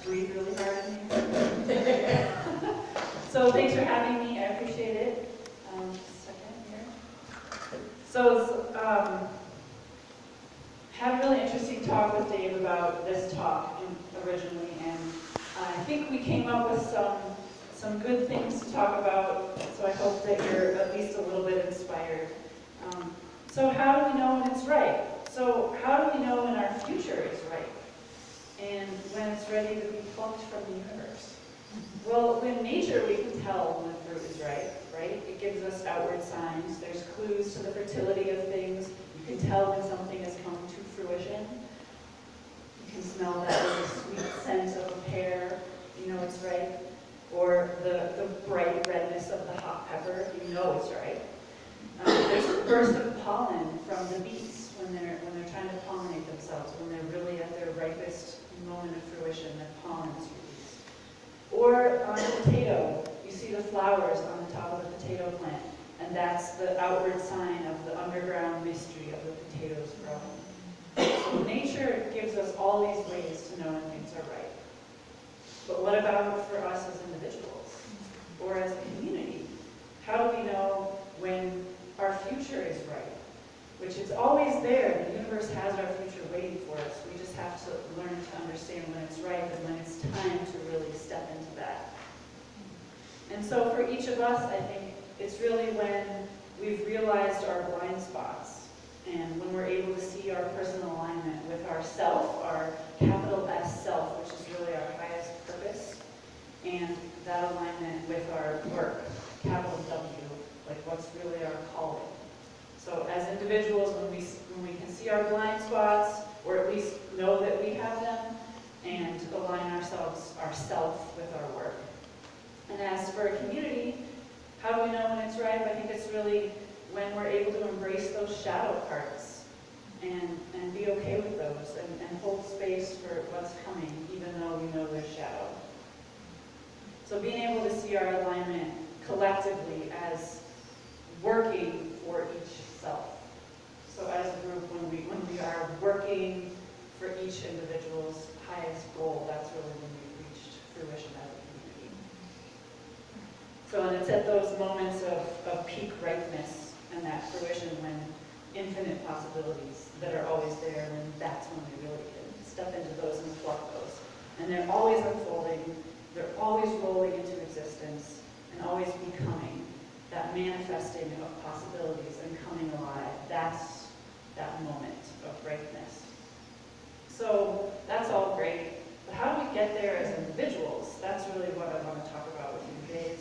breathe really hard in here. So thanks for having me. I appreciate it. Just a second here. So had a really interesting talk with Dave about this talk originally, and I think we came up with some good things to talk about, so I hope that you're at least a little bit inspired. So how do we know when it's right? So how do we know when our future is right? And when it's ready to be plucked from the universe? Well, in nature we can tell when the fruit is right? It gives us outward signs. There's clues to the fertility of things. You can tell when something has come to fruition. You can smell that really sweet scent of a pear, you know it's right. Or the bright redness of the hot pepper, you know it's right. There's a burst of pollen from the bees when they're trying to pollinate themselves, when they're really at their ripest moment of fruition, that pollen is released. Or on a potato, you see the flowers on the top of the potato plant, and that's the outward sign of the underground mystery of the potatoes growing. So nature gives us all these ways to know when things are right. But what about for us as individuals, or as a community? How do we know when our future is right? Which is always there. The universe has our future waiting for us. We just have to learn to understand when it's right and when it's time to really step into that. And so for each of us, I think it's really when we've realized our blind spots and when we're able to see our personal alignment with our self, our capital S self, which is really our highest purpose, and that alignment with our work, capital W, like what's really our calling. So as individuals, when we can see our blind spots, or at least know that we have them, and align ourself with our work. And as for a community, how do we know when it's right? I think it's really when we're able to embrace those shadow parts and be okay with those and hold space for what's coming, even though we know there's shadow. So being able to see our alignment collectively as working for each self. So as a group, when we are working for each individual's highest goal, that's really when we've reached fruition as a community. So, and it's at those moments of peak ripeness and that fruition when infinite possibilities that are always there, and that's when we really can step into those and pluck those. And they're always unfolding, they're always rolling into existence, and always becoming. That manifesting of possibilities and coming alive, that's that moment of ripeness. So that's all great, but how do we get there as individuals? That's really what I want to talk about with you today.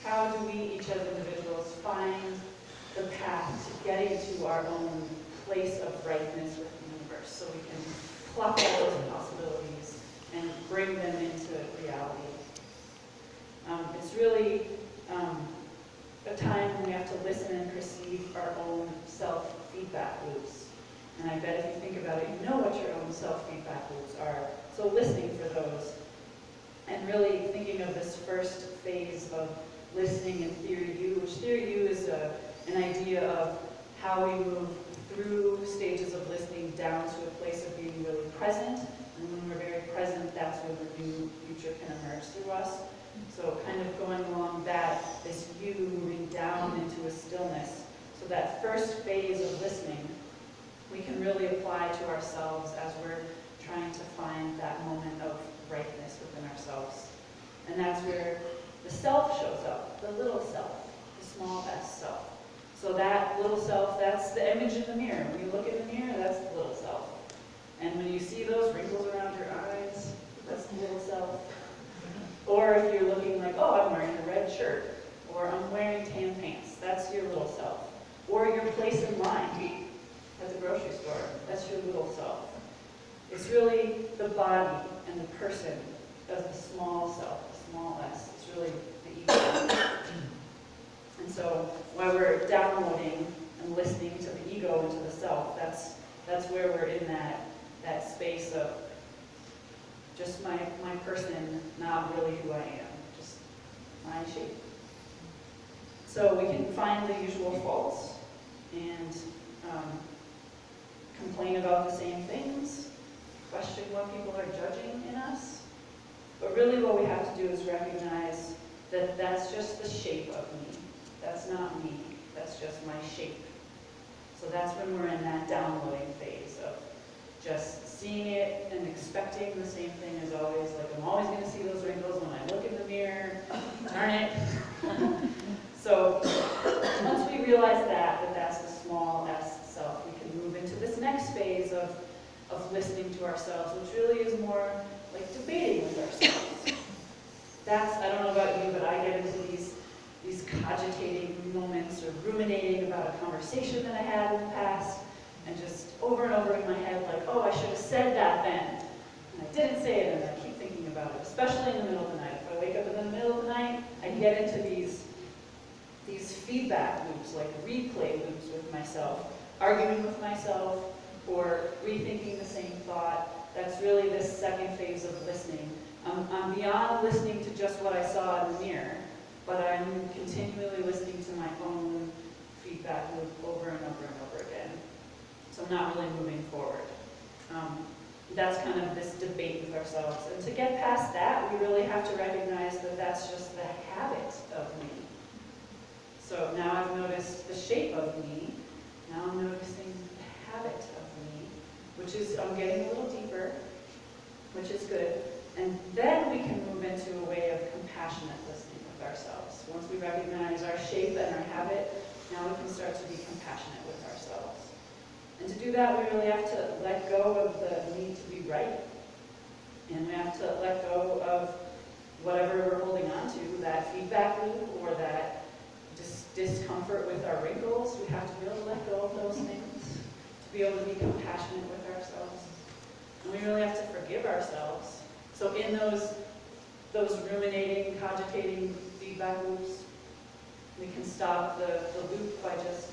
How do we, each as individuals, find the path to getting to our own place of ripeness with the universe, so we can pluck all those possibilities and bring them into reality. It's really a time when we have to listen and perceive our own self-feedback loops. And I bet if you think about it, you know what your own self-feedback loops are. So listening for those, and really thinking of this first phase of listening in Theory U, which Theory U is an idea of how we move through stages of listening down to a place of being really present. And when we're very present, that's when the new future can emerge through us. So kind of going along that, this U moving down into a stillness. So that first phase of listening, we can really apply to ourselves as we're trying to find that moment of ripeness within ourselves. And that's where the self shows up, the little self, the small s self. So that little self, that's the image in the mirror. When you look in the mirror, that's the little self. And when you see those wrinkles around your eyes, that's the little self. Or if you're looking like, oh, I'm wearing a red shirt, or I'm wearing tan pants, that's your little self. Or your place in line at the grocery store, that's your little self. It's really the body and the person as the small self, the small s. It's really the ego. And so while we're downloading and listening to the ego and to the self, that's where we're in that space of just my person, not really who I am, just my shape. So we can find the usual faults and complain about the same things, question what people are judging in us, But really what we have to do is recognize that that's just the shape of me. That's not me. That's just my shape. So that's when we're in that downloading phase of just seeing it and expecting the same thing as always. Like, I'm always going to see those wrinkles when I look in the mirror. Darn it. So once we realize that that's the small s self, we can move into this next phase of listening to ourselves, which really is more like debating with ourselves. That's, I don't know about you, but I get into these cogitating moments or ruminating about a conversation that I had in the past, and just over and over in my head, like, oh, I should have said that then. And I didn't say it, and I keep thinking about it, especially in the middle of the night. If I wake up in the middle of the night, I get into these feedback loops, like replay loops with myself, arguing with myself, or rethinking the same thought. That's really this second phase of listening. I'm beyond listening to just what I saw in the mirror, but I'm continually listening to my own feedback loop over and over and over again. So I'm not really moving forward. That's kind of this debate with ourselves. And to get past that, we really have to recognize that that's just the habit of me. So now I've noticed the shape of me. Now I'm noticing the habit of me, which is, I'm getting a little deeper, which is good. And then we can move into a way of compassionate listening with ourselves. Once we recognize our shape and our habit, now we can start to be compassionate with ourselves. And to do that, we really have to let go of the need to be right. And we have to let go of whatever we're holding on to, that feedback loop or that discomfort with our wrinkles. We have to be able to let go of those things, to be able to be compassionate with ourselves. And we really have to forgive ourselves. So in those ruminating, cogitating feedback loops, we can stop the loop by just,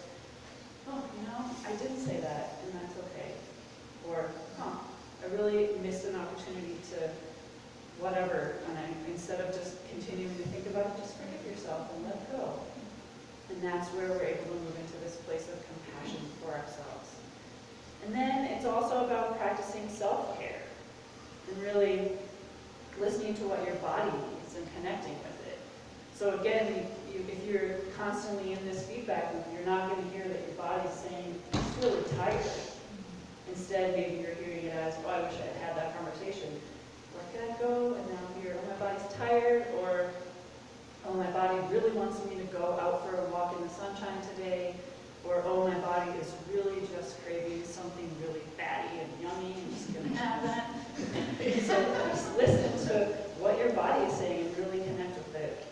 oh, I didn't say that, and that's okay. Or, I really missed an opportunity to whatever, and instead of just continuing to think about it, just forgive yourself and let go. And that's where we're able to move into this place of compassion for ourselves. And then it's also about practicing self-care and really listening to what your body needs and connecting with it. So again, if you're constantly in this feedback loop, you're not going to hear that your body's saying, it's really tired. Instead, maybe you're hearing it as, oh, I wish I had had that conversation. Let that go, and now hear, oh, my body's tired, or oh, my body really wants me to go out for a walk in the sunshine today, or oh, my body is really just craving something really fatty and yummy, and just going to have that. So just listen to what your body is saying and really connect with it.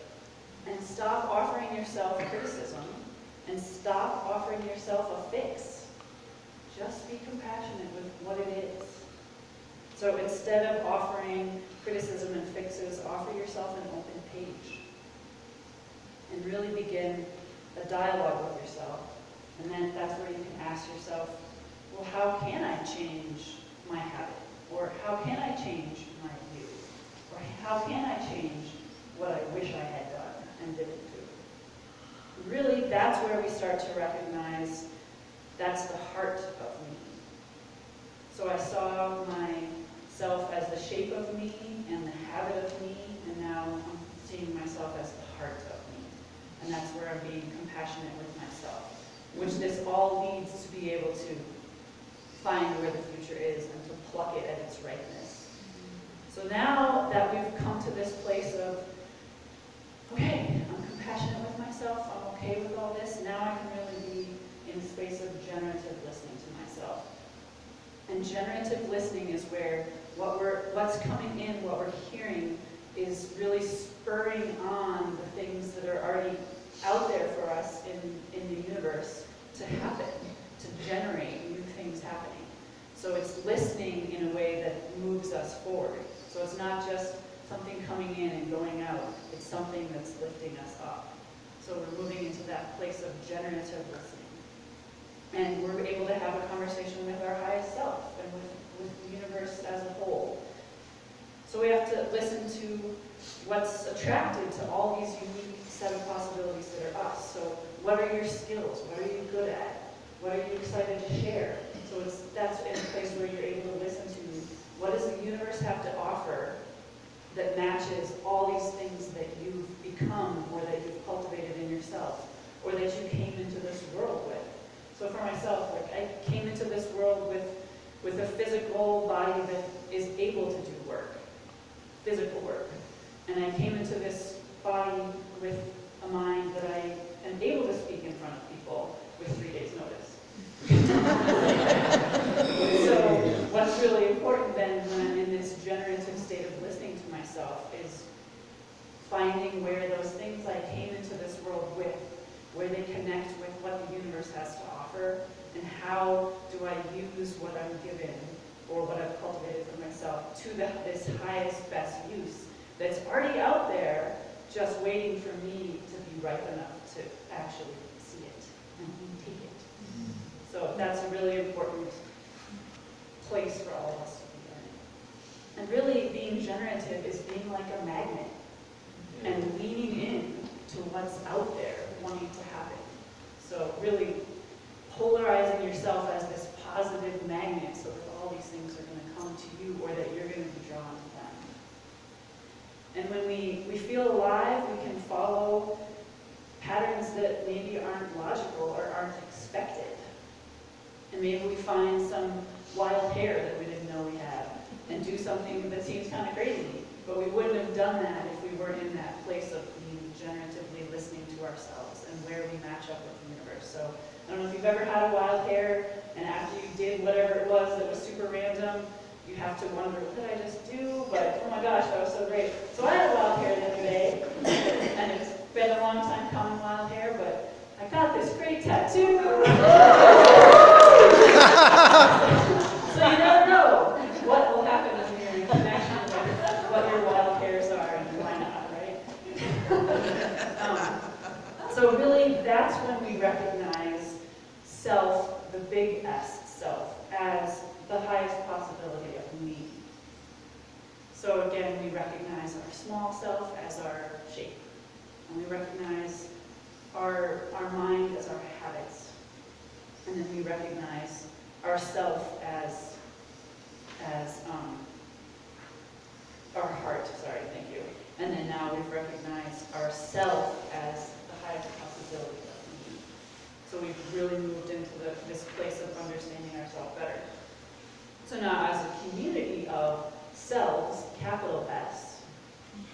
And stop offering yourself criticism, and stop offering yourself a fix. Just be compassionate with what it is. So instead of offering criticism and fixes, offer yourself an open page. And really begin a dialogue with yourself. And then that's where you can ask yourself, well, how can I change my habit? Or how can I change my view? Or how can I change what I wish I had done and didn't do? Really, that's where we start to recognize that's the heart of me. So I saw myself as the shape of me and the habit of me, and now I'm seeing myself as the heart of me. And that's where I'm being compassionate with myself, which this all leads to be able to find where the future is and to pluck it at its ripeness. So now that we've come to this place of, okay, I'm compassionate with myself, I'm okay with all this, now I can really be in a space of generative listening to myself. And generative listening is where what's coming in, what we're hearing, is really spurring on the things that are already out there for us in the universe to happen, to generate new things happening. So it's listening in a way that moves us forward. So it's not just something coming in and going out, it's something that's lifting us up. So we're moving into that place of generative listening. And we're able to have a conversation with our highest self and with the universe as a whole. So we have to listen to what's attracted to all these unique set of possibilities that are us. So what are your skills? What are you good at? What are you excited to share? So that's in a place where you're able to listen to what does the universe have to offer that matches all these things that you've become or that you've cultivated in yourself or that you came into this world with. So for myself, like I came into this world with a physical body that is able to do work, physical work. And I came into this body with a mind that I am able to speak in front of people with 3 days notice. So what's really important then when I'm in this generative state of listening to myself is finding where those things I came into this world with, where they connect with what the universe has to offer, and how do I use what I'm given or what I've cultivated for myself to this highest, best use that's already out there, just waiting for me to be ripe enough to actually see it and take it. So that's a really important place for all of us to be in. And really, being generative is being like a magnet and leaning in to what's out there wanting to happen. So really polarizing yourself as this positive magnet so that all these things are going to come to you or that you're going to be drawn to them. And when we feel alive, we can follow patterns that maybe aren't logical or aren't expected. And maybe we find some wild hair that we didn't know we had and do something that seems kind of crazy. But we wouldn't have done that if we weren't in that place of being generatively listening to ourselves and where we match up with the universe. So I don't know if you've ever had a wild hair, and after you did whatever it was that was super random, you have to wonder, what did I just do? But oh my gosh, that was so great. So I had a wild hair the other day, and it's been a long time coming wild hair, but I got this great tattoo. So you never know what will happen when you're in connection with what your wild hairs are and why not, right? So really, that's when we recognize self, the big S self, as the highest possibility of me. So again, we recognize our small self as our shape. And we recognize our mind as our habits. And then we recognize ourself as our heart, thank you. And then now we've recognized ourself as the highest possibility of me. So we've really moved into this place of understanding ourselves better. So now as a community of selves, capital S,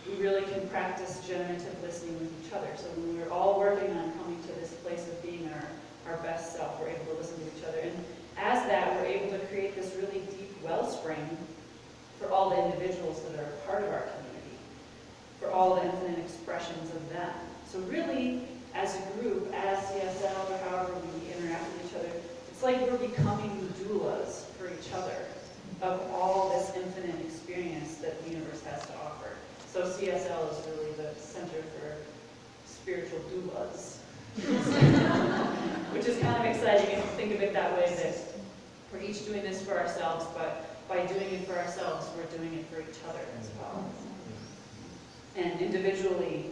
we really can practice generative listening with each other. So when we're all working on coming to this place of being our best self, we're able to listen to each other. And as that, we're able to create this really deep wellspring for all the individuals that are part of our community, for all the infinite expressions of them. So really, as a group, as CSL, or however we interact with each other, it's like we're becoming the doulas for each other of all this infinite experience that the universe has to offer. So CSL is really the center for spiritual doulas, which is kind of exciting if you think of it that way, that we're each doing this for ourselves, but by doing it for ourselves, we're doing it for each other as well. And individually,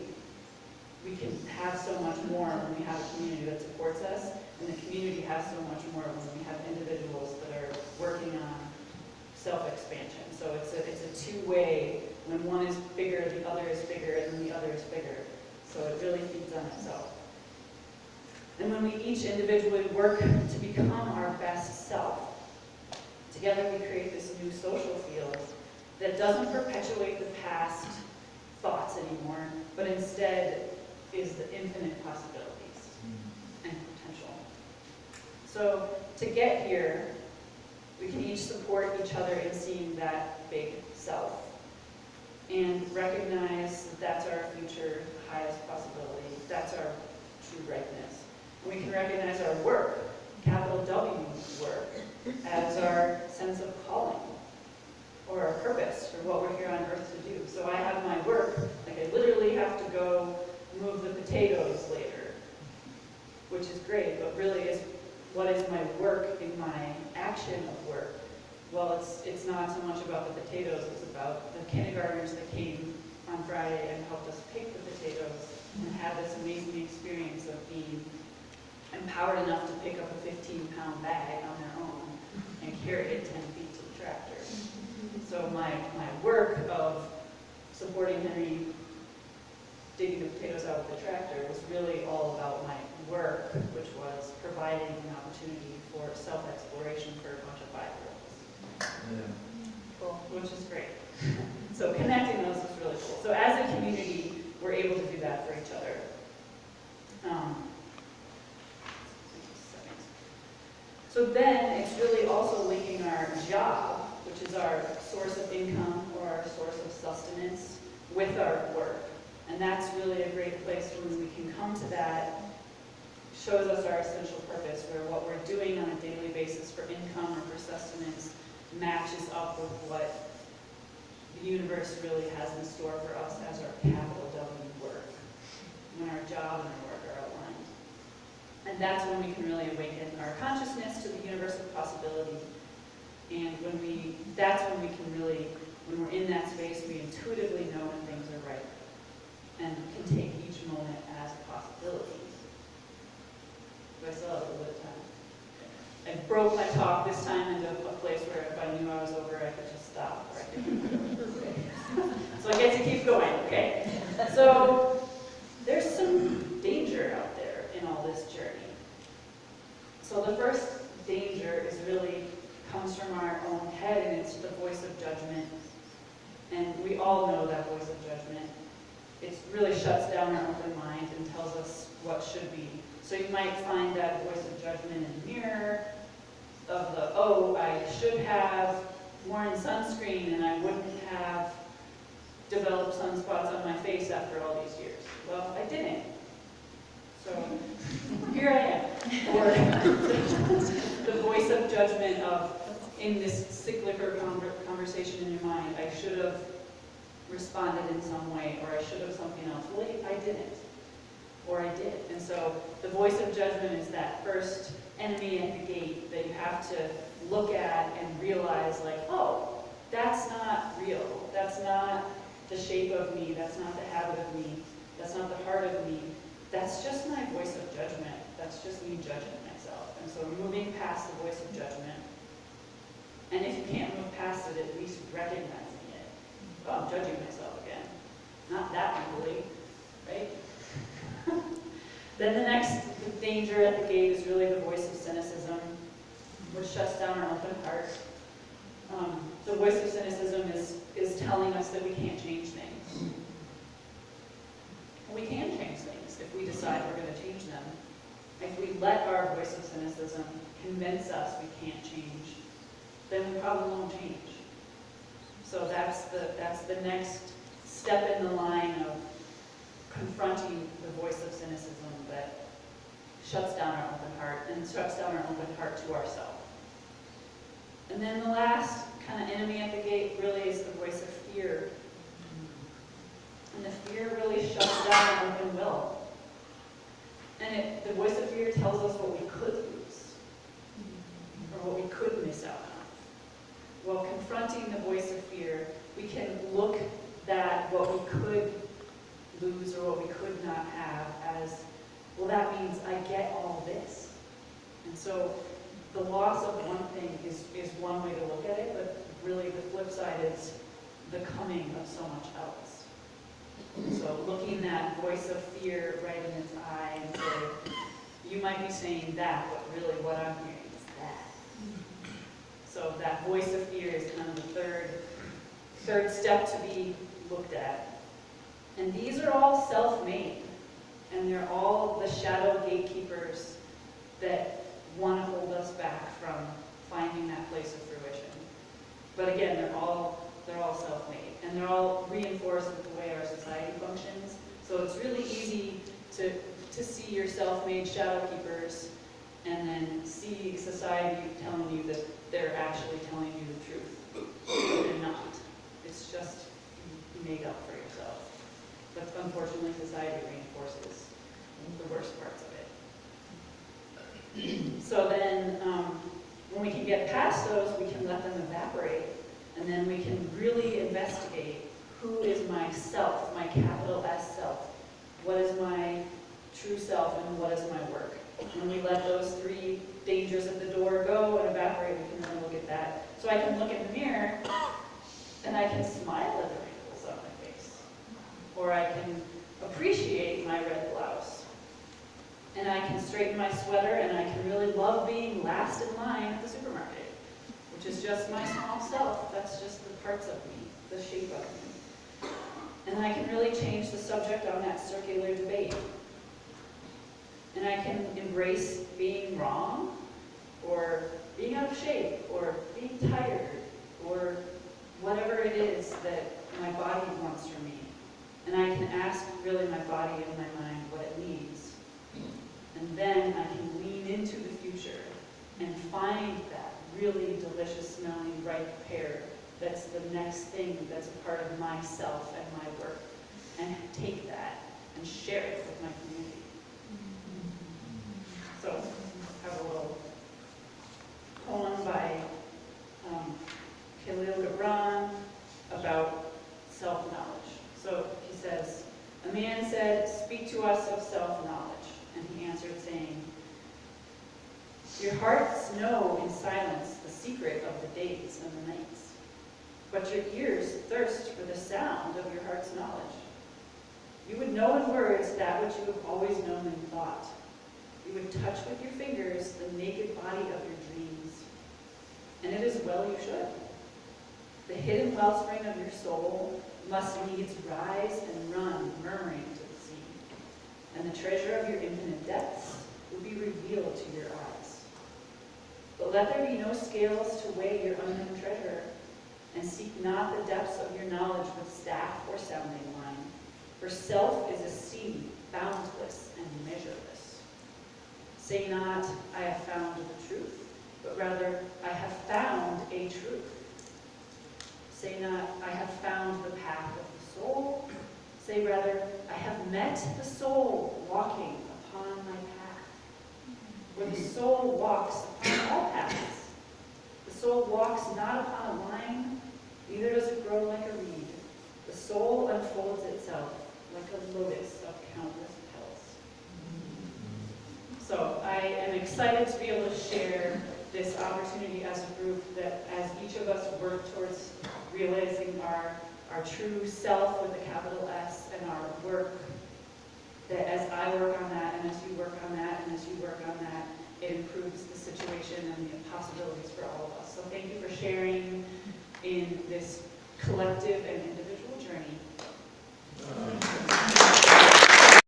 we can have so much more when we have a community that supports us, and the community has so much more when we have individuals that are working on self-expansion. So it's a two-way. When one is bigger, the other is bigger, and then the other is bigger. So it really feeds on itself. And when we each individually work to become our best self, together we create this new social field that doesn't perpetuate the past thoughts anymore, but instead is the infinite possibilities and potential. So to get here, we can each support each other in seeing that big self and recognize that that's our future highest possibility. That's our true ripeness. And we can recognize our work, capital W work, as our sense of calling or our purpose for what we're here on earth to do. So I have my work, like I literally have to go move the potatoes later, which is great, but really is what is my work in my action of work? Well, it's not so much about the potatoes, it's about the kindergartners that came on Friday and helped us pick the potatoes and had this amazing experience of being empowered enough to pick up a 15-pound bag on their own and carry it 10 feet to the tractor. So my work of supporting Henry digging the potatoes out with the tractor was really all about my work, which was providing an opportunity for self-exploration for a bunch of 5-year-olds. Yeah. Cool. Which is great. So connecting those was really cool. So as a community, we're able to do that for each other. So then it's really also linking our job, which is our source of income or our source of sustenance, with our work. And that's really a great place when we can come to that, shows us our essential purpose, where what we're doing on a daily basis for income or for sustenance matches up with what the universe really has in store for us as our capital W work, when our job and our work are aligned. And that's when we can really awaken our consciousness to the universe of possibility. And that's when we can really, when we're in that space, we intuitively know when things are right and can take each moment as a possibility. Do I still have a little bit of time? I broke my talk this time into a place where if I knew I was over, I could just stop. Or I could So I get to keep going, okay? So there's some danger out there in all this journey. So the first danger is really comes from our own head, and it's the voice of judgment. And we all know that voice of judgment. It really shuts down our open mind and tells us what should be. So you might find that voice of judgment in the mirror of the, oh, I should have worn sunscreen and I wouldn't have developed sunspots on my face after all these years. Well, I didn't. So here I am. Or the voice of judgment of, in this cyclic or conversation in your mind, I should have responded in some way, or I should have something else. Well, I didn't. Or I did. And so the voice of judgment is that first enemy at the gate that you have to look at and realize, like, oh, that's not real. That's not the shape of me. That's not the habit of me. That's not the heart of me. That's just my voice of judgment. That's just me judging myself. And so moving past the voice of judgment. And if you can't move past it, at least recognizing it. Oh, I'm judging myself again. Not that easily, right? Then the next danger at the gate is really the voice of cynicism, which shuts down our open heart. The voice of cynicism is telling us that we can't change things. We can change things if we decide we're going to change them. If we let our voice of cynicism convince us we can't change, then we probably won't change. So that's the next step in the line of confronting the voice of cynicism that shuts down our open heart and shuts down our open heart to ourselves. And then the last kind of enemy at the gate really is the voice of fear. And the fear really shuts down our open will. And the voice of fear tells us what we could lose, or what we could miss out on. While confronting the voice of fear, we can look at what we could lose or what we could not have as, well, that means I get all this. And so the loss of one thing is one way to look at it, but really the flip side is the coming of so much else. So looking that voice of fear right in its eye and say, you might be saying that, but really what I'm hearing is that. So that voice of fear is kind of the third step to be looked at. And these are all self-made, and they're all the shadow gatekeepers that want to hold us back from finding that place of fruition. But again, they're all self-made, and they're all reinforced with the way our society functions. So it's really easy to see your self-made shadow keepers and then see society telling you that they're actually telling you the truth. They're not. It's just made up for yourself. But unfortunately, society reinforces the worst parts of it. So then, when we can get past those, we can let them evaporate, and then we can really investigate who is my self, my capital S self. What is my true self, and what is my work? When we let those three dangers at the door go and evaporate, we can then look at that. So I can look in the mirror, and I can smile at the wrinkles on my face. in my sweater, and I can really love being last in line at the supermarket, which is just my small self. That's just the parts of me, the shape of me. And I can really change the subject on that circular debate. And I can embrace being wrong, or being out of shape, or being tired, or whatever it is that my body wants from me. And I can ask really my body and my mind what it needs. And then I can lean into the future and find that really delicious smelling ripe pear that's the next thing that's a part of myself and my work, and take that and share it with my community. So I have a little poem by Khalil Gibran about self-knowledge. So he says, a man said, "Speak to us of self-knowledge." And he answered saying, "Your hearts know in silence the secret of the days and the nights, but your ears thirst for the sound of your heart's knowledge. You would know in words that which you have always known in thought. You would touch with your fingers the naked body of your dreams. And it is well you should. The hidden wellspring of your soul must needs rise and run, murmuring to the sea. And the treasure of your infinite depths will be revealed to your eyes. But let there be no scales to weigh your unknown treasure, and seek not the depths of your knowledge with staff or sounding line. For self is a sea, boundless and measureless. Say not, I have found the truth, but rather, I have found a truth. Say not, I have found the path of the soul. Say rather, I have met the soul walking upon my path. For the soul walks upon all paths. The soul walks not upon a line, neither does it grow like a reed. The soul unfolds itself like a lotus of countless petals. So I am excited to be able to share this opportunity as a group, that as each of us work towards realizing our true self with a capital S, and our work, that as I work on that, and as you work on that, and as you work on that, it improves the situation and the possibilities for all of us. So thank you for sharing in this collective and individual journey.